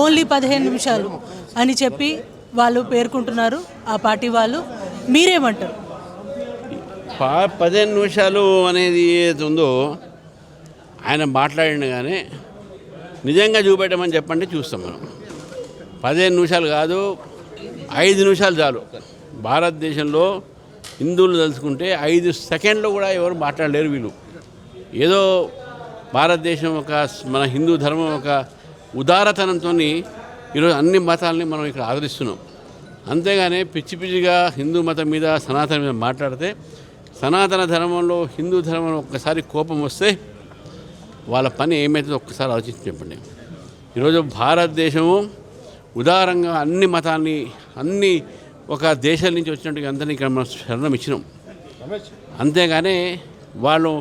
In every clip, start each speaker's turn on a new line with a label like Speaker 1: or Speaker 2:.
Speaker 1: Only 15 నిమిషాలు అని చెప్పి వాళ్ళు పేర్కొంటున్నారు ఆ పార్టీ వాళ్ళు. మీరేమంటారు?
Speaker 2: 15 నిమిషాలు అనేది ఏది ఉందో ఆయన మాట్లాడిన కానీ నిజంగా చూపెట్టమని చెప్పండి, చూస్తాం మనం. 15 నిమిషాలు కాదు, 5 నిమిషాలు చాలు. భారతదేశంలో హిందువులు తలుచుకుంటే 5 సెకండ్లు కూడా ఎవరు మాట్లాడలేరు. వీళ్ళు ఏదో భారతదేశం ఒక మన హిందూ ధర్మం ఒక ఉదారతనంతో ఈరోజు అన్ని మతాలని మనం ఇక్కడ ఆదరిస్తున్నాం. అంతేగాని పిచ్చి పిచ్చిగా హిందూ మతం మీద సనాతన మీద మాట్లాడితే, సనాతన ధర్మంలో హిందూ ధర్మం ఒక్కసారి కోపం వస్తే వాళ్ళ పని ఏమవుతుందో ఒక్కసారి ఆలోచించి చెప్పండి. ఈరోజు భారతదేశము ఉదారంగా అన్ని మతాన్ని అన్ని ఒక దేశాల నుంచి వచ్చినట్టుగా అందరినీ ఇక్కడ మనం శరణం ఇచ్చినాం. అంతేగాని వాళ్ళు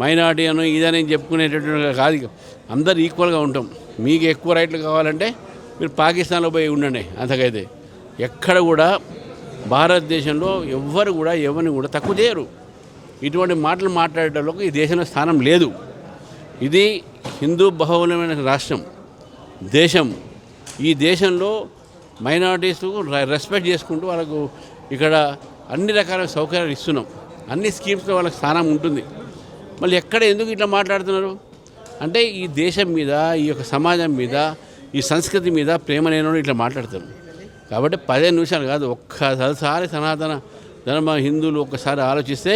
Speaker 2: మైనార్టీ అని ఇదని చెప్పుకునేటట్టుగా కాదు. అందరు ఈక్వల్గా ఉంటాం. మీకు ఎక్కువ రైట్లు కావాలంటే మీరు పాకిస్తాన్లో పోయి ఉండండి. అంతకైతే ఎక్కడ కూడా భారతదేశంలో ఎవ్వరు కూడా ఎవరిని కూడా తక్కువ చేయరు. ఇటువంటి మాటలు మాట్లాడేటోళ్ళకు ఈ దేశంలో స్థానం లేదు. ఇది హిందూ బహుళమైన రాష్ట్రం, దేశం. ఈ దేశంలో మైనారిటీస్ రెస్పెక్ట్ చేసుకుంటూ వాళ్ళకు ఇక్కడ అన్ని రకాల సౌకర్యాలు ఇస్తున్నాం. అన్ని స్కీమ్స్లో వాళ్ళకి స్థానం ఉంటుంది. మళ్ళీ ఎక్కడ ఎందుకు ఇట్లా మాట్లాడుతున్నారు అంటే ఈ దేశం మీద, ఈ యొక్క సమాజం మీద, ఈ సంస్కృతి మీద ప్రేమ లేని ఇట్లా మాట్లాడతారు. కాబట్టి 15 నిమిషాలు కాదు, ఒక్కసారి సనాతన ధర్మ హిందువులు ఒక్కసారి ఆలోచిస్తే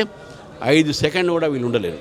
Speaker 2: 5 సెకండ్లు కూడా వీళ్ళు ఉండలేరు.